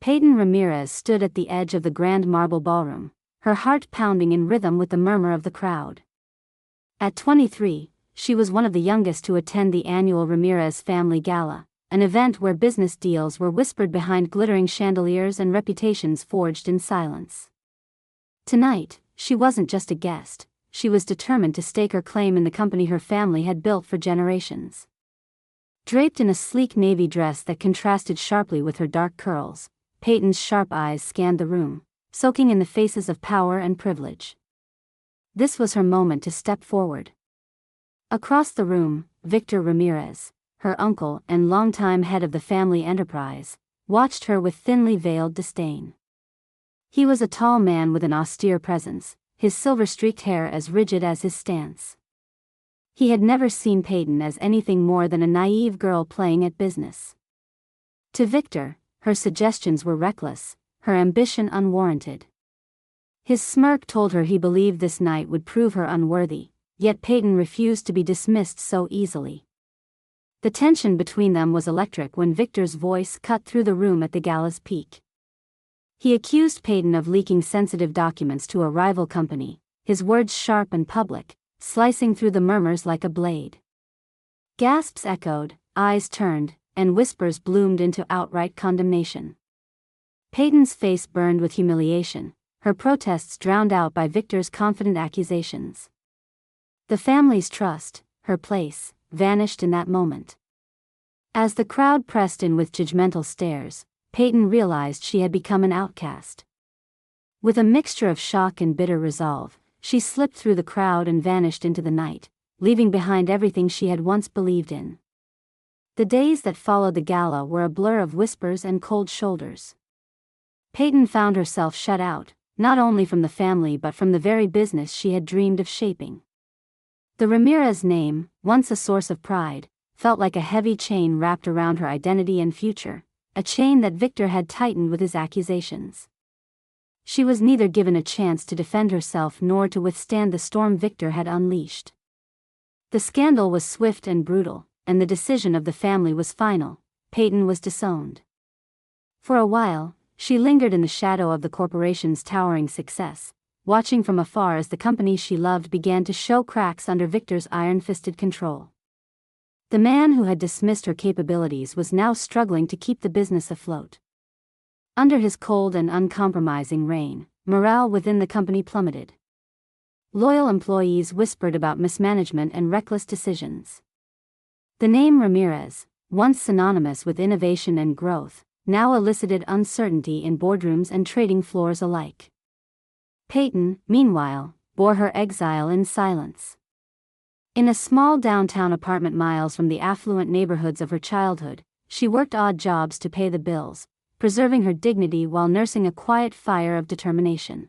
Peyton Ramirez stood at the edge of the grand marble ballroom, her heart pounding in rhythm with the murmur of the crowd. At 23, she was one of the youngest to attend the annual Ramirez Family Gala, an event where business deals were whispered behind glittering chandeliers and reputations forged in silence. Tonight, she wasn't just a guest, she was determined to stake her claim in the company her family had built for generations. Draped in a sleek navy dress that contrasted sharply with her dark curls, Peyton's sharp eyes scanned the room, soaking in the faces of power and privilege. This was her moment to step forward. Across the room, Victor Ramirez, her uncle and longtime head of the family enterprise, watched her with thinly veiled disdain. He was a tall man with an austere presence, his silver-streaked hair as rigid as his stance. He had never seen Peyton as anything more than a naive girl playing at business. To Victor, her suggestions were reckless, her ambition unwarranted. His smirk told her he believed this night would prove her unworthy, yet Peyton refused to be dismissed so easily. The tension between them was electric when Victor's voice cut through the room at the gala's peak. He accused Peyton of leaking sensitive documents to a rival company, his words sharp and public, slicing through the murmurs like a blade. Gasps echoed, eyes turned, and whispers bloomed into outright condemnation. Peyton's face burned with humiliation, her protests drowned out by Victor's confident accusations. The family's trust, her place, vanished in that moment. As the crowd pressed in with judgmental stares, Peyton realized she had become an outcast. With a mixture of shock and bitter resolve, she slipped through the crowd and vanished into the night, leaving behind everything she had once believed in. The days that followed the gala were a blur of whispers and cold shoulders. Peyton found herself shut out, not only from the family but from the very business she had dreamed of shaping. The Ramirez name, once a source of pride, felt like a heavy chain wrapped around her identity and future, a chain that Victor had tightened with his accusations. She was neither given a chance to defend herself nor to withstand the storm Victor had unleashed. The scandal was swift and brutal, and the decision of the family was final: Peyton was disowned. For a while, she lingered in the shadow of the corporation's towering success, watching from afar as the company she loved began to show cracks under Victor's iron-fisted control. The man who had dismissed her capabilities was now struggling to keep the business afloat. Under his cold and uncompromising reign, morale within the company plummeted. Loyal employees whispered about mismanagement and reckless decisions. The name Ramirez, once synonymous with innovation and growth, now elicited uncertainty in boardrooms and trading floors alike. Peyton, meanwhile, bore her exile in silence. In a small downtown apartment miles from the affluent neighborhoods of her childhood, she worked odd jobs to pay the bills, preserving her dignity while nursing a quiet fire of determination.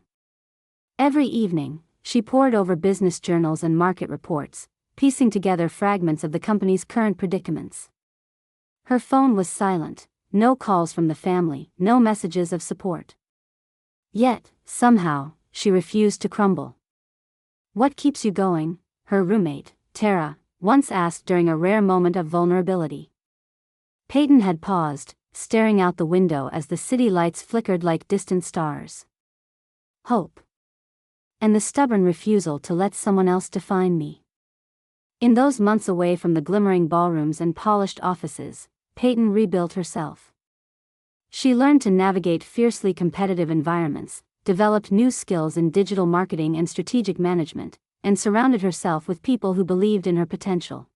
Every evening, she pored over business journals and market reports, piecing together fragments of the company's current predicaments. Her phone was silent, no calls from the family, no messages of support. Yet, somehow, she refused to crumble. "What keeps you going?" her roommate, Tara, once asked during a rare moment of vulnerability. Peyton had paused, staring out the window as the city lights flickered like distant stars. "Hope. And the stubborn refusal to let someone else define me." In those months away from the glimmering ballrooms and polished offices, Peyton rebuilt herself. She learned to navigate fiercely competitive environments, developed new skills in digital marketing and strategic management, and surrounded herself with people who believed in her potential.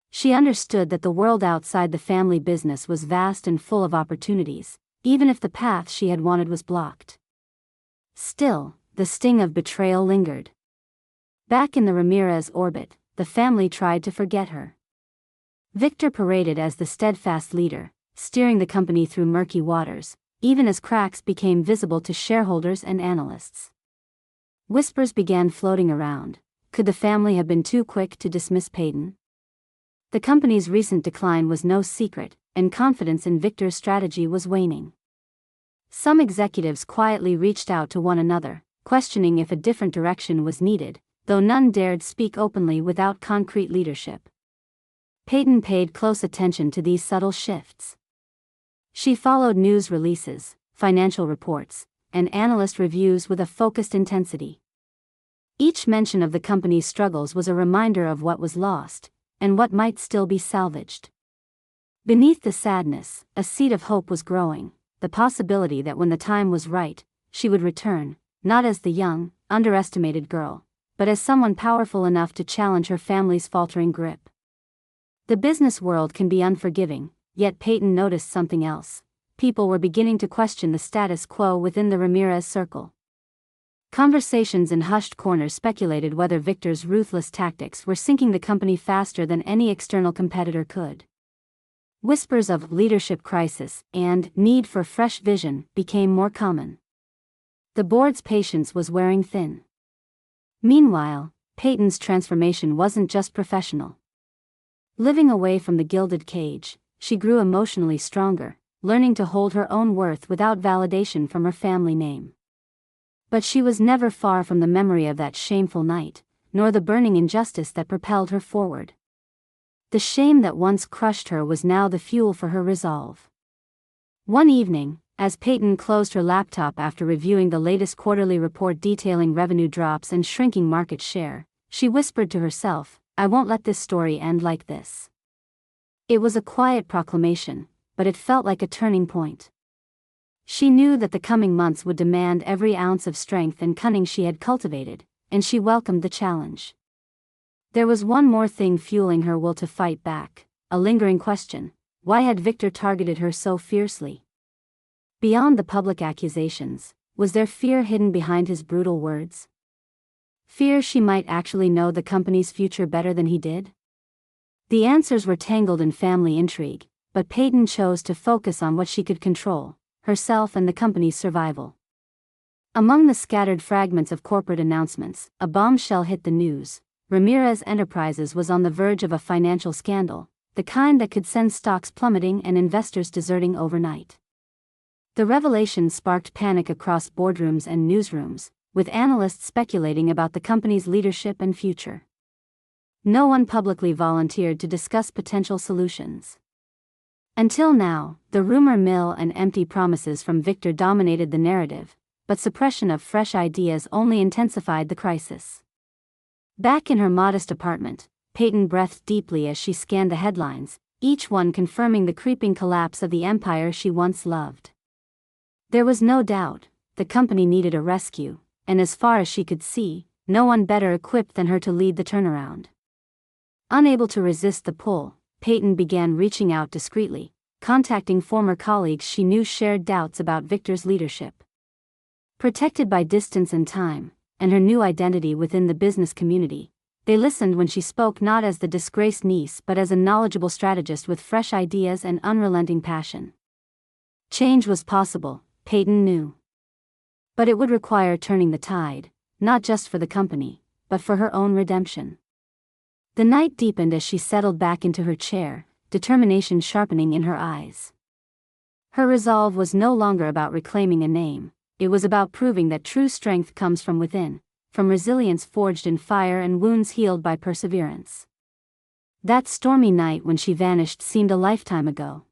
She understood that the world outside the family business was vast and full of opportunities, even if the path she had wanted was blocked. Still, the sting of betrayal lingered. Back in the Ramirez orbit, the family tried to forget her. Victor paraded as the steadfast leader, steering the company through murky waters, even as cracks became visible to shareholders and analysts. Whispers began floating around. Could the family have been too quick to dismiss Peyton? The company's recent decline was no secret, and confidence in Victor's strategy was waning. Some executives quietly reached out to one another, questioning if a different direction was needed, though none dared speak openly without concrete leadership. Peyton paid close attention to these subtle shifts. She followed news releases, financial reports, and analyst reviews with a focused intensity. Each mention of the company's struggles was a reminder of what was lost, and what might still be salvaged. Beneath the sadness, a seed of hope was growing, the possibility that when the time was right, she would return, not as the young, underestimated girl, but as someone powerful enough to challenge her family's faltering grip. The business world can be unforgiving, yet Peyton noticed something else. People were beginning to question the status quo within the Ramirez circle. Conversations in hushed corners speculated whether Victor's ruthless tactics were sinking the company faster than any external competitor could. Whispers of leadership crisis and need for fresh vision became more common. The board's patience was wearing thin. Meanwhile, Peyton's transformation wasn't just professional. Living away from the gilded cage, she grew emotionally stronger, learning to hold her own worth without validation from her family name. But she was never far from the memory of that shameful night, nor the burning injustice that propelled her forward. The shame that once crushed her was now the fuel for her resolve. One evening, as Peyton closed her laptop after reviewing the latest quarterly report detailing revenue drops and shrinking market share, she whispered to herself, "I won't let this story end like this." It was a quiet proclamation, but it felt like a turning point. She knew that the coming months would demand every ounce of strength and cunning she had cultivated, and she welcomed the challenge. There was one more thing fueling her will to fight back, a lingering question: why had Victor targeted her so fiercely? Beyond the public accusations, was there fear hidden behind his brutal words? Fear she might actually know the company's future better than he did? The answers were tangled in family intrigue, but Peyton chose to focus on what she could control, herself and the company's survival. Among the scattered fragments of corporate announcements, a bombshell hit the news. Ramirez Enterprises was on the verge of a financial scandal, the kind that could send stocks plummeting and investors deserting overnight. The revelation sparked panic across boardrooms and newsrooms, with analysts speculating about the company's leadership and future. No one publicly volunteered to discuss potential solutions. Until now, the rumor mill and empty promises from Victor dominated the narrative, but suppression of fresh ideas only intensified the crisis. Back in her modest apartment, Peyton breathed deeply as she scanned the headlines, each one confirming the creeping collapse of the empire she once loved. There was no doubt, the company needed a rescue, and as far as she could see, no one better equipped than her to lead the turnaround. Unable to resist the pull, Peyton began reaching out discreetly, contacting former colleagues she knew shared doubts about Victor's leadership. Protected by distance and time, and her new identity within the business community, they listened when she spoke not as the disgraced niece but as a knowledgeable strategist with fresh ideas and unrelenting passion. Change was possible, Peyton knew. But it would require turning the tide, not just for the company, but for her own redemption. The night deepened as she settled back into her chair, determination sharpening in her eyes. Her resolve was no longer about reclaiming a name, it was about proving that true strength comes from within, from resilience forged in fire and wounds healed by perseverance. That stormy night when she vanished seemed a lifetime ago.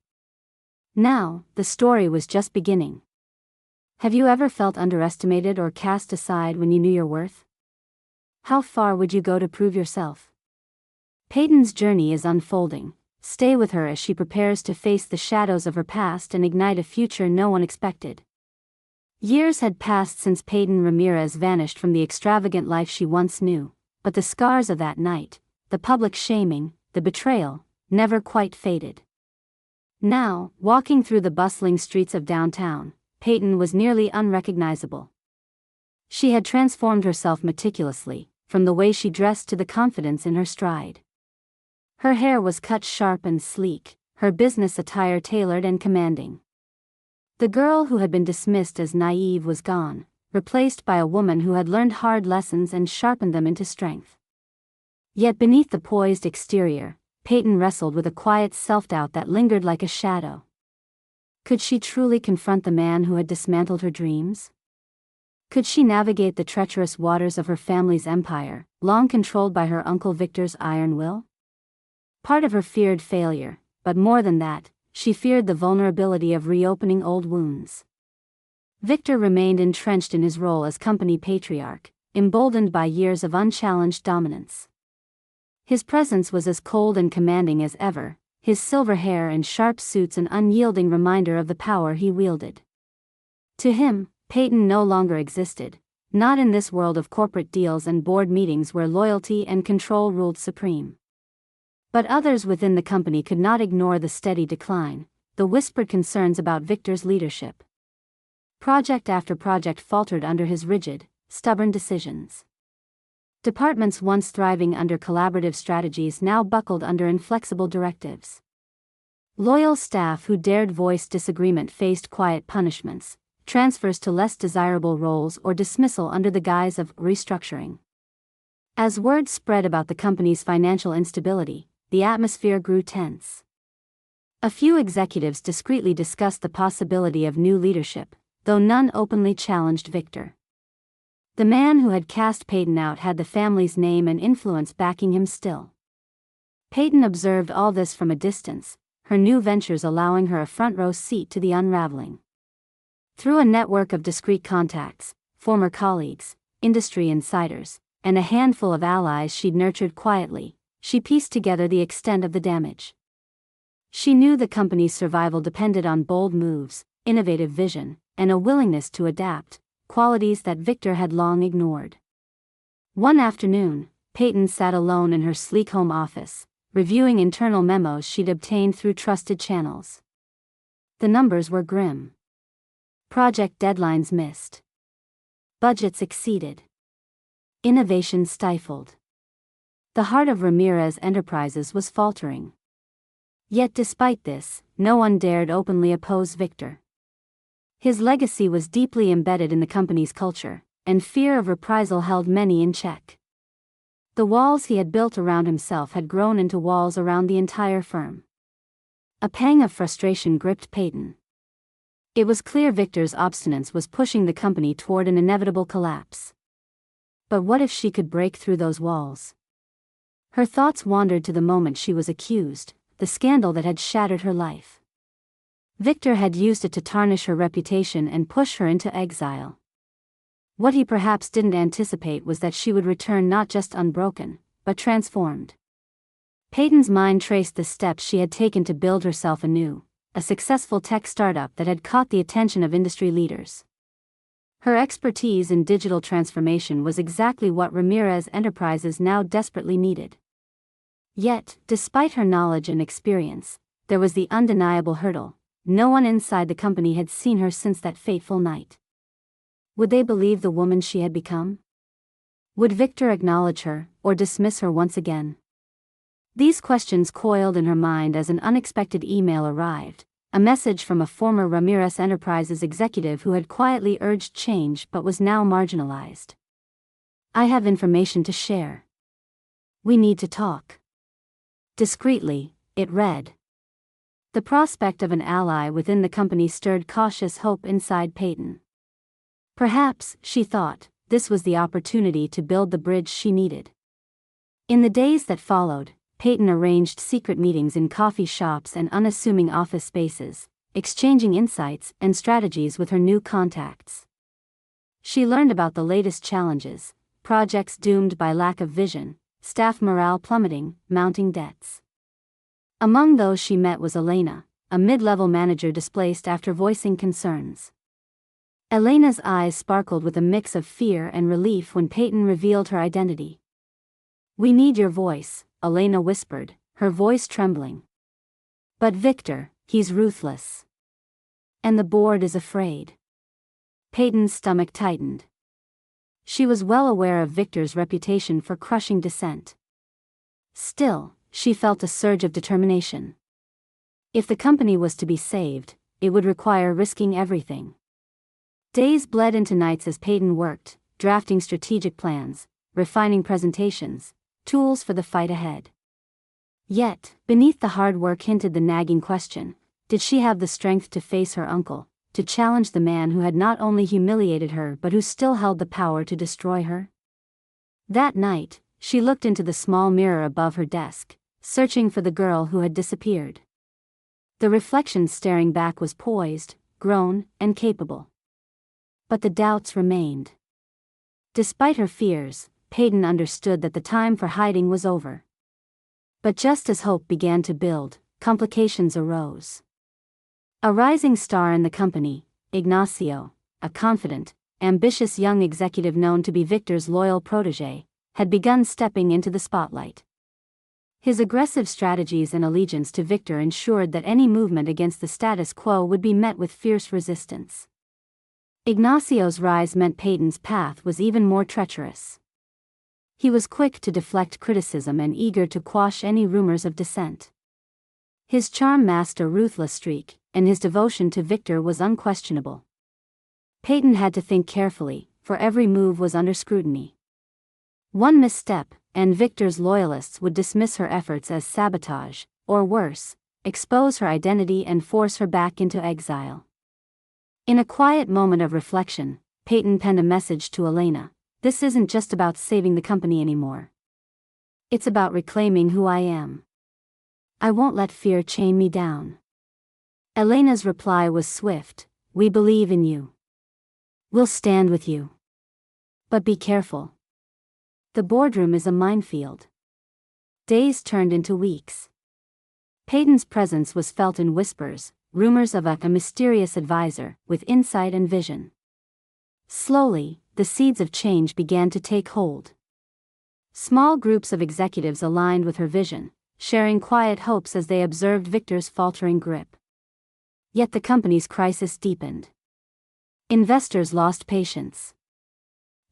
Now, the story was just beginning. Have you ever felt underestimated or cast aside when you knew your worth? How far would you go to prove yourself? Peyton's journey is unfolding. Stay with her as she prepares to face the shadows of her past and ignite a future no one expected. Years had passed since Peyton Ramirez vanished from the extravagant life she once knew, but the scars of that night, the public shaming, the betrayal, never quite faded. Now, walking through the bustling streets of downtown, Peyton was nearly unrecognizable. She had transformed herself meticulously, from the way she dressed to the confidence in her stride. Her hair was cut sharp and sleek, her business attire tailored and commanding. The girl who had been dismissed as naive was gone, replaced by a woman who had learned hard lessons and sharpened them into strength. Yet beneath the poised exterior, Peyton wrestled with a quiet self-doubt that lingered like a shadow. Could she truly confront the man who had dismantled her dreams? Could she navigate the treacherous waters of her family's empire, long controlled by her Uncle Victor's iron will? Part of her feared failure, but more than that, she feared the vulnerability of reopening old wounds. Victor remained entrenched in his role as company patriarch, emboldened by years of unchallenged dominance. His presence was as cold and commanding as ever, his silver hair and sharp suits an unyielding reminder of the power he wielded. To him, Peyton no longer existed, not in this world of corporate deals and board meetings where loyalty and control ruled supreme. But others within the company could not ignore the steady decline, the whispered concerns about Victor's leadership. Project after project faltered under his rigid, stubborn decisions. Departments once thriving under collaborative strategies now buckled under inflexible directives. Loyal staff who dared voice disagreement faced quiet punishments, transfers to less desirable roles or dismissal under the guise of restructuring. As word spread about the company's financial instability, the atmosphere grew tense. A few executives discreetly discussed the possibility of new leadership, though none openly challenged Victor. The man who had cast Peyton out had the family's name and influence backing him still. Peyton observed all this from a distance, her new ventures allowing her a front-row seat to the unraveling. Through a network of discreet contacts, former colleagues, industry insiders, and a handful of allies she'd nurtured quietly, she pieced together the extent of the damage. She knew the company's survival depended on bold moves, innovative vision, and a willingness to adapt, qualities that Victor had long ignored. One afternoon, Peyton sat alone in her sleek home office, reviewing internal memos she'd obtained through trusted channels. The numbers were grim. Project deadlines missed. Budgets exceeded. Innovation stifled. The heart of Ramirez Enterprises was faltering. Yet despite this, no one dared openly oppose Victor. His legacy was deeply embedded in the company's culture, and fear of reprisal held many in check. The walls he had built around himself had grown into walls around the entire firm. A pang of frustration gripped Peyton. It was clear Victor's obstinance was pushing the company toward an inevitable collapse. But what if she could break through those walls? Her thoughts wandered to the moment she was accused, the scandal that had shattered her life. Victor had used it to tarnish her reputation and push her into exile. What he perhaps didn't anticipate was that she would return not just unbroken, but transformed. Peyton's mind traced the steps she had taken to build herself anew, a successful tech startup that had caught the attention of industry leaders. Her expertise in digital transformation was exactly what Ramirez Enterprises now desperately needed. Yet, despite her knowledge and experience, there was the undeniable hurdle: no one inside the company had seen her since that fateful night. Would they believe the woman she had become? Would Victor acknowledge her, or dismiss her once again? These questions coiled in her mind as an unexpected email arrived, a message from a former Ramirez Enterprises executive who had quietly urged change but was now marginalized. "I have information to share. We need to talk." Discreetly, it read. The prospect of an ally within the company stirred cautious hope inside Peyton. Perhaps, she thought, this was the opportunity to build the bridge she needed. In the days that followed, Peyton arranged secret meetings in coffee shops and unassuming office spaces, exchanging insights and strategies with her new contacts. She learned about the latest challenges: projects doomed by lack of vision, staff morale plummeting, mounting debts. Among those she met was Elena, a mid-level manager displaced after voicing concerns. Elena's eyes sparkled with a mix of fear and relief when Peyton revealed her identity. "We need your voice," Elena whispered, her voice trembling. "But Victor, he's ruthless. And the board is afraid." Peyton's stomach tightened. She was well aware of Victor's reputation for crushing dissent. Still, she felt a surge of determination. If the company was to be saved, it would require risking everything. Days bled into nights as Peyton worked, drafting strategic plans, refining presentations, tools for the fight ahead. Yet, beneath the hard work hinted the nagging question: did she have the strength to face her uncle, to challenge the man who had not only humiliated her but who still held the power to destroy her? That night, she looked into the small mirror above her desk, searching for the girl who had disappeared. The reflection staring back was poised, grown, and capable. But the doubts remained. Despite her fears, Peyton understood that the time for hiding was over. But just as hope began to build, complications arose. A rising star in the company, Ignacio, a confident, ambitious young executive known to be Victor's loyal protégé, had begun stepping into the spotlight. His aggressive strategies and allegiance to Victor ensured that any movement against the status quo would be met with fierce resistance. Ignacio's rise meant Peyton's path was even more treacherous. He was quick to deflect criticism and eager to quash any rumors of dissent. His charm masked a ruthless streak, and his devotion to Victor was unquestionable. Peyton had to think carefully, for every move was under scrutiny. One misstep, and Victor's loyalists would dismiss her efforts as sabotage, or worse, expose her identity and force her back into exile. In a quiet moment of reflection, Peyton penned a message to Elena: "This isn't just about saving the company anymore. It's about reclaiming who I am. I won't let fear chain me down." Elena's reply was swift: "We believe in you. We'll stand with you. But be careful. The boardroom is a minefield." Days turned into weeks. Peyton's presence was felt in whispers, rumors of a mysterious advisor with insight and vision. Slowly, the seeds of change began to take hold. Small groups of executives aligned with her vision, sharing quiet hopes as they observed Victor's faltering grip. Yet the company's crisis deepened. Investors lost patience.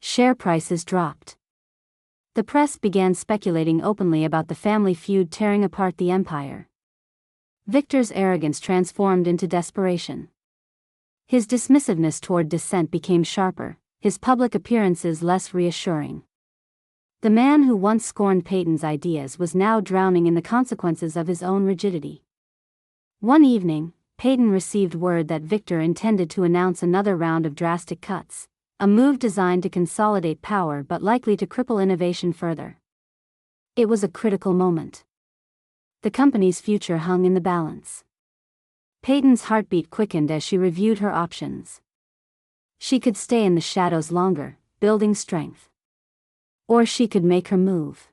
Share prices dropped. The press began speculating openly about the family feud tearing apart the empire. Victor's arrogance transformed into desperation. His dismissiveness toward dissent became sharper, his public appearances less reassuring. The man who once scorned Peyton's ideas was now drowning in the consequences of his own rigidity. One evening, Peyton received word that Victor intended to announce another round of drastic cuts, a move designed to consolidate power but likely to cripple innovation further. It was a critical moment. The company's future hung in the balance. Peyton's heartbeat quickened as she reviewed her options. She could stay in the shadows longer, building strength. Or she could make her move.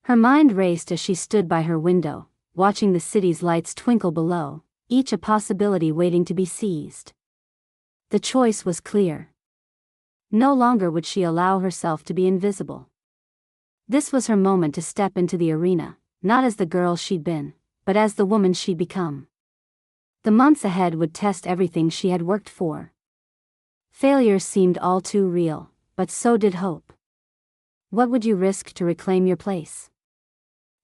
Her mind raced as she stood by her window, watching the city's lights twinkle below, each a possibility waiting to be seized. The choice was clear. No longer would she allow herself to be invisible. This was her moment to step into the arena, not as the girl she'd been, but as the woman she'd become. The months ahead would test everything she had worked for. Failure seemed all too real, but so did hope. What would you risk to reclaim your place?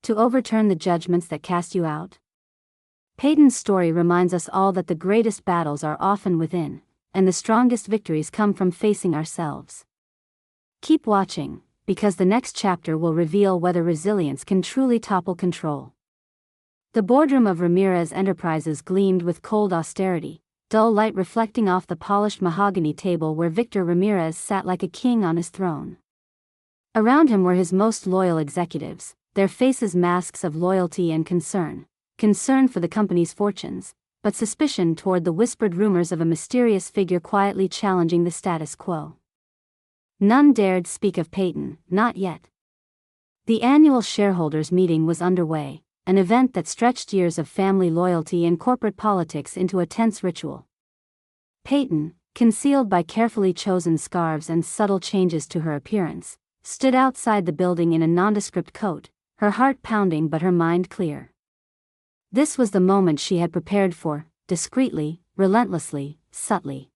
To overturn the judgments that cast you out? Peyton's story reminds us all that the greatest battles are often within, and the strongest victories come from facing ourselves. Keep watching, because the next chapter will reveal whether resilience can truly topple control. The boardroom of Ramirez Enterprises gleamed with cold austerity, dull light reflecting off the polished mahogany table where Victor Ramirez sat like a king on his throne. Around him were his most loyal executives, their faces masks of loyalty and concern for the company's fortunes, but suspicion toward the whispered rumors of a mysterious figure quietly challenging the status quo. None dared speak of Peyton, not yet. The annual shareholders' meeting was underway, an event that stretched years of family loyalty and corporate politics into a tense ritual. Peyton, concealed by carefully chosen scarves and subtle changes to her appearance, stood outside the building in a nondescript coat, her heart pounding but her mind clear. This was the moment she had prepared for, discreetly, relentlessly, subtly.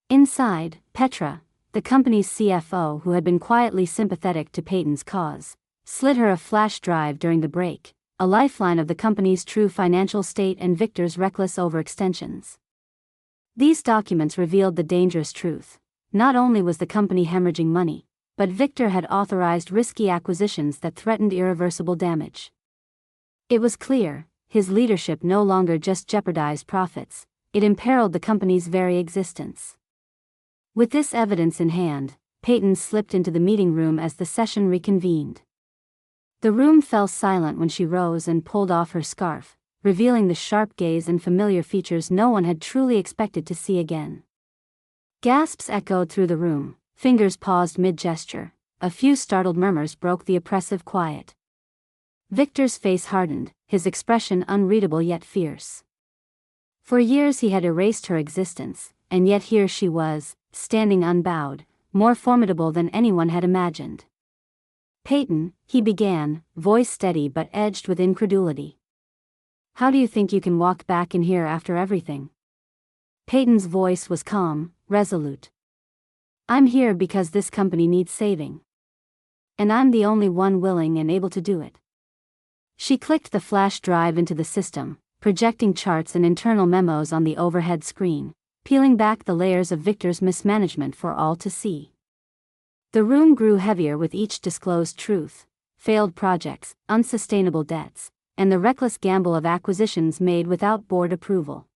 Inside, Petra, the company's CFO who had been quietly sympathetic to Peyton's cause, slid her a flash drive during the break, a lifeline of the company's true financial state and Victor's reckless overextensions. These documents revealed the dangerous truth. Not only was the company hemorrhaging money, but Victor had authorized risky acquisitions that threatened irreversible damage. It was clear, his leadership no longer just jeopardized profits, it imperiled the company's very existence. With this evidence in hand, Peyton slipped into the meeting room as the session reconvened. The room fell silent when she rose and pulled off her scarf, revealing the sharp gaze and familiar features no one had truly expected to see again. Gasps echoed through the room, fingers paused mid-gesture, a few startled murmurs broke the oppressive quiet. Victor's face hardened, his expression unreadable yet fierce. For years he had erased her existence, and yet here she was, standing unbowed, more formidable than anyone had imagined. "Peyton," he began, voice steady but edged with incredulity. "How do you think you can walk back in here after everything?" Peyton's voice was calm, resolute. "I'm here because this company needs saving. And I'm the only one willing and able to do it." She clicked the flash drive into the system, projecting charts and internal memos on the overhead screen, peeling back the layers of Victor's mismanagement for all to see. The room grew heavier with each disclosed truth: failed projects, unsustainable debts, and the reckless gamble of acquisitions made without board approval.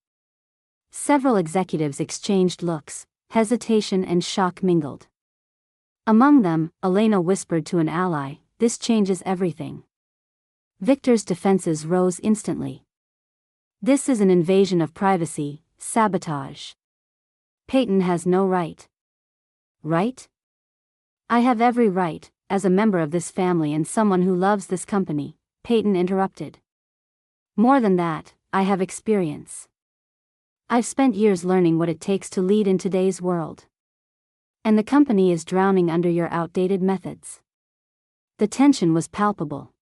Several executives exchanged looks, hesitation and shock mingled. Among them, Elena whispered to an ally, "This changes everything." Victor's defenses rose instantly. "This is an invasion of privacy, sabotage. Peyton has no right." "Right? I have every right, as a member of this family and someone who loves this company," Peyton interrupted. "More than that, I have experience. I've spent years learning what it takes to lead in today's world. And the company is drowning under your outdated methods." The tension was palpable.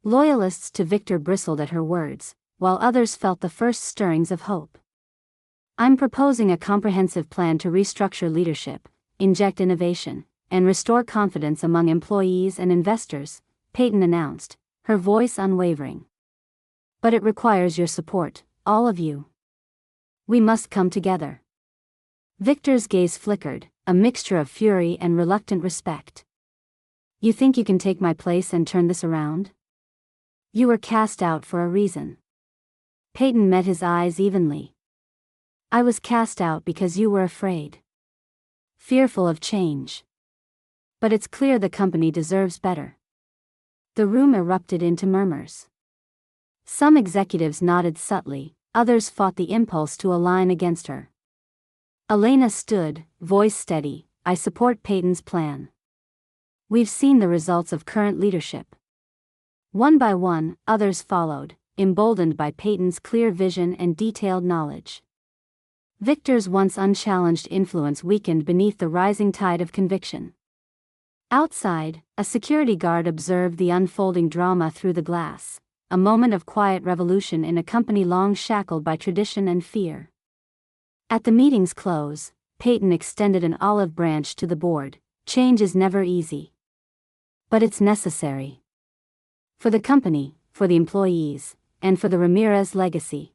Loyalists to Victor bristled at her words, while others felt the first stirrings of hope. "I'm proposing a comprehensive plan to restructure leadership, inject innovation, and restore confidence among employees and investors," Peyton announced, her voice unwavering. "But it requires your support, all of you. We must come together." Victor's gaze flickered, a mixture of fury and reluctant respect. "You think you can take my place and turn this around? You were cast out for a reason." Peyton met his eyes evenly. "I was cast out because you were afraid. Fearful of change. But it's clear the company deserves better." The room erupted into murmurs. Some executives nodded subtly, others fought the impulse to align against her. Elena stood, voice steady, "I support Peyton's plan. We've seen the results of current leadership." One by one, others followed, emboldened by Peyton's clear vision and detailed knowledge. Victor's once unchallenged influence weakened beneath the rising tide of conviction. Outside, a security guard observed the unfolding drama through the glass, a moment of quiet revolution in a company long shackled by tradition and fear. At the meeting's close, Peyton extended an olive branch to the board. "Change is never easy. But it's necessary. For the company, for the employees, and for the Ramirez legacy."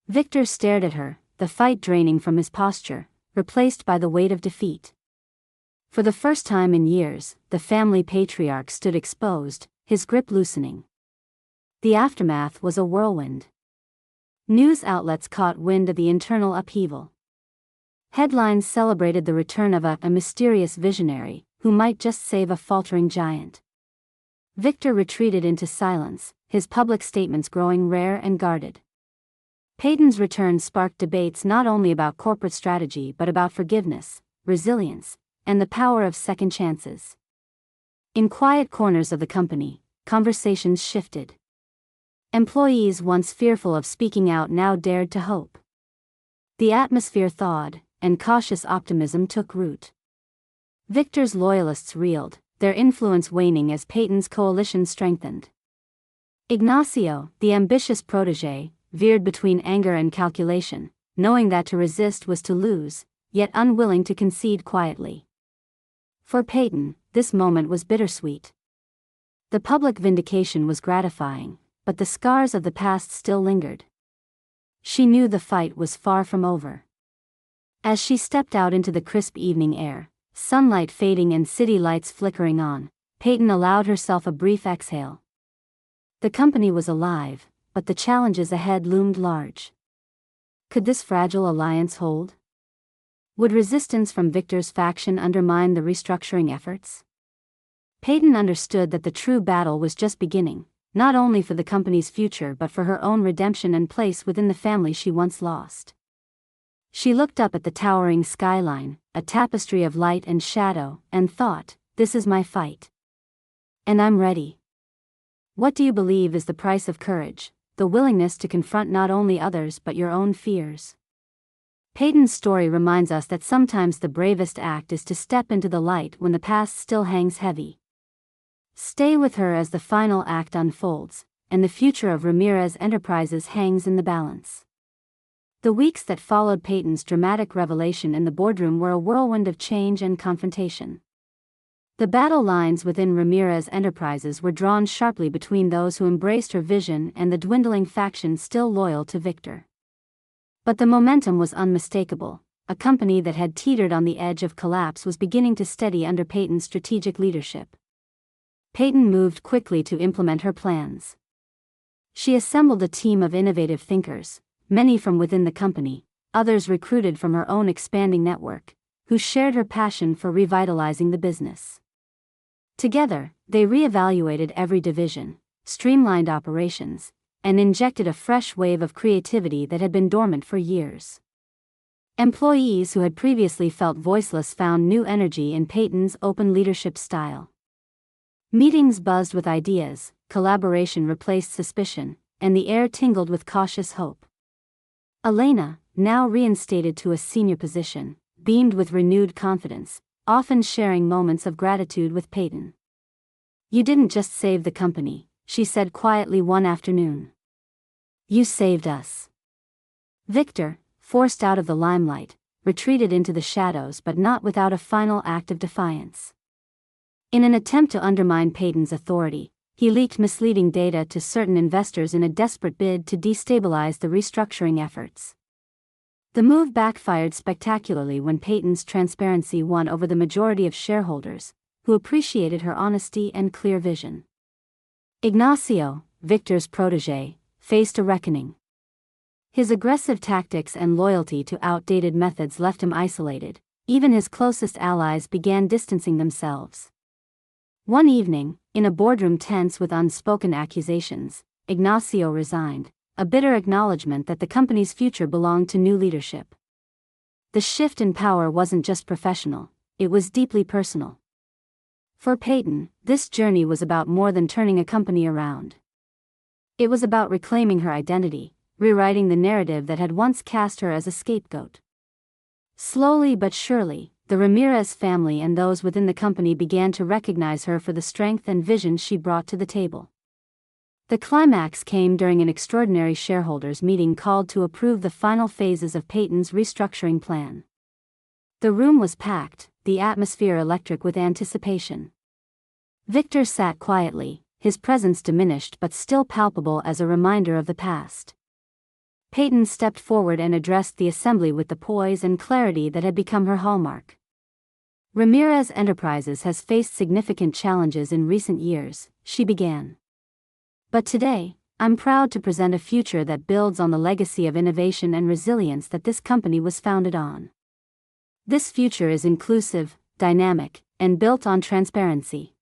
Victor stared at her, the fight draining from his posture, replaced by the weight of defeat. For the first time in years, the family patriarch stood exposed, his grip loosening. The aftermath was a whirlwind. News outlets caught wind of the internal upheaval. Headlines celebrated the return of a mysterious visionary, who might just save a faltering giant. Victor retreated into silence, his public statements growing rare and guarded. Peyton's return sparked debates not only about corporate strategy but about forgiveness, resilience, and the power of second chances. In quiet corners of the company, conversations shifted. Employees once fearful of speaking out now dared to hope. The atmosphere thawed, and cautious optimism took root. Victor's loyalists reeled, their influence waning as Peyton's coalition strengthened. Ignacio, the ambitious protégé, veered between anger and calculation, knowing that to resist was to lose, yet unwilling to concede quietly. For Peyton, this moment was bittersweet. The public vindication was gratifying, but the scars of the past still lingered. She knew the fight was far from over. As she stepped out into the crisp evening air, sunlight fading and city lights flickering on, Peyton allowed herself a brief exhale. The company was alive, but the challenges ahead loomed large. Could this fragile alliance hold? Would resistance from Victor's faction undermine the restructuring efforts? Peyton understood that the true battle was just beginning, not only for the company's future but for her own redemption and place within the family she once lost. She looked up at the towering skyline, a tapestry of light and shadow, and thought, "This is my fight. And I'm ready." What do you believe is the price of courage? The willingness to confront not only others but your own fears. Peyton's story reminds us that sometimes the bravest act is to step into the light when the past still hangs heavy. Stay with her as the final act unfolds, and the future of Ramirez Enterprises hangs in the balance. The weeks that followed Peyton's dramatic revelation in the boardroom were a whirlwind of change and confrontation. The battle lines within Ramirez Enterprises were drawn sharply between those who embraced her vision and the dwindling faction still loyal to Victor. But the momentum was unmistakable. A company that had teetered on the edge of collapse was beginning to steady under Peyton's strategic leadership. Peyton moved quickly to implement her plans. She assembled a team of innovative thinkers, many from within the company, others recruited from her own expanding network, who shared her passion for revitalizing the business. Together, they reevaluated every division, streamlined operations, and injected a fresh wave of creativity that had been dormant for years. Employees who had previously felt voiceless found new energy in Peyton's open leadership style. Meetings buzzed with ideas, collaboration replaced suspicion, and the air tingled with cautious hope. Elena, now reinstated to a senior position, beamed with renewed confidence, often sharing moments of gratitude with Peyton. "You didn't just save the company," she said quietly one afternoon. "You saved us." Victor, forced out of the limelight, retreated into the shadows but not without a final act of defiance. In an attempt to undermine Peyton's authority, he leaked misleading data to certain investors in a desperate bid to destabilize the restructuring efforts. The move backfired spectacularly when Peyton's transparency won over the majority of shareholders, who appreciated her honesty and clear vision. Ignacio, Victor's protégé, faced a reckoning. His aggressive tactics and loyalty to outdated methods left him isolated. Even his closest allies began distancing themselves. One evening, in a boardroom tense with unspoken accusations, Ignacio resigned, a bitter acknowledgement that the company's future belonged to new leadership. The shift in power wasn't just professional, it was deeply personal. For Peyton, this journey was about more than turning a company around. It was about reclaiming her identity, rewriting the narrative that had once cast her as a scapegoat. Slowly but surely, the Ramirez family and those within the company began to recognize her for the strength and vision she brought to the table. The climax came during an extraordinary shareholders' meeting called to approve the final phases of Peyton's restructuring plan. The room was packed, the atmosphere electric with anticipation. Victor sat quietly, his presence diminished but still palpable as a reminder of the past. Peyton stepped forward and addressed the assembly with the poise and clarity that had become her hallmark. "Ramirez Enterprises has faced significant challenges in recent years," she began. "But today, I'm proud to present a future that builds on the legacy of innovation and resilience that this company was founded on. This future is inclusive, dynamic, and built on transparency."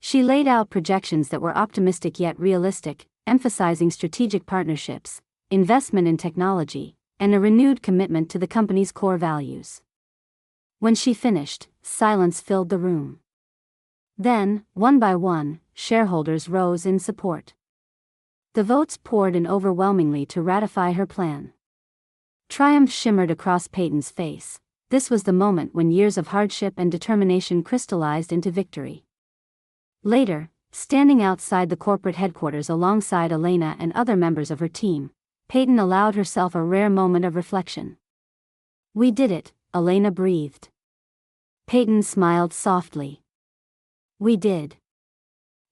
She laid out projections that were optimistic yet realistic, emphasizing strategic partnerships, investment in technology, and a renewed commitment to the company's core values. When she finished, silence filled the room. Then, one by one, shareholders rose in support. The votes poured in overwhelmingly to ratify her plan. Triumph shimmered across Peyton's face. This was the moment when years of hardship and determination crystallized into victory. Later, standing outside the corporate headquarters alongside Elena and other members of her team, Peyton allowed herself a rare moment of reflection. "We did it," Elena breathed. Peyton smiled softly. "We did.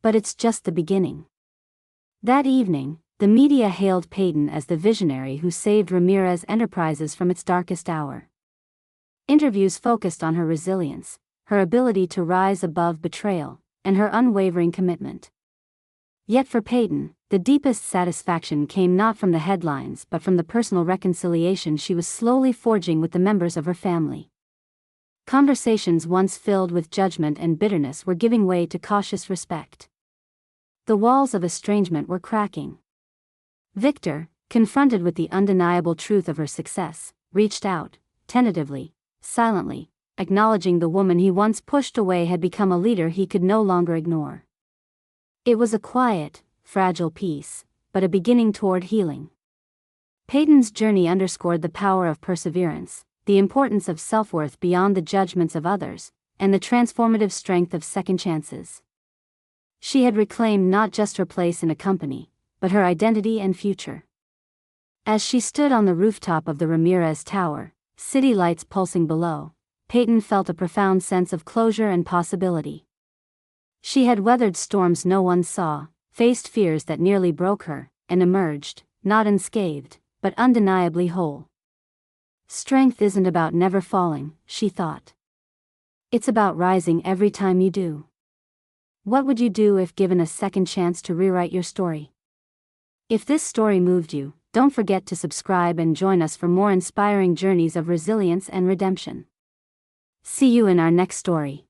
But it's just the beginning." That evening, the media hailed Peyton as the visionary who saved Ramirez Enterprises from its darkest hour. Interviews focused on her resilience, her ability to rise above betrayal, and her unwavering commitment. Yet for Peyton, the deepest satisfaction came not from the headlines but from the personal reconciliation she was slowly forging with the members of her family. Conversations once filled with judgment and bitterness were giving way to cautious respect. The walls of estrangement were cracking. Victor, confronted with the undeniable truth of her success, reached out, tentatively, silently, acknowledging the woman he once pushed away had become a leader he could no longer ignore. It was a quiet, fragile peace, but a beginning toward healing. Peyton's journey underscored the power of perseverance, the importance of self-worth beyond the judgments of others, and the transformative strength of second chances. She had reclaimed not just her place in a company, but her identity and future. As she stood on the rooftop of the Ramirez Tower, city lights pulsing below, Peyton felt a profound sense of closure and possibility. She had weathered storms no one saw, faced fears that nearly broke her, and emerged, not unscathed, but undeniably whole. Strength isn't about never falling, she thought. It's about rising every time you do. What would you do if given a second chance to rewrite your story? If this story moved you, don't forget to subscribe and join us for more inspiring journeys of resilience and redemption. See you in our next story.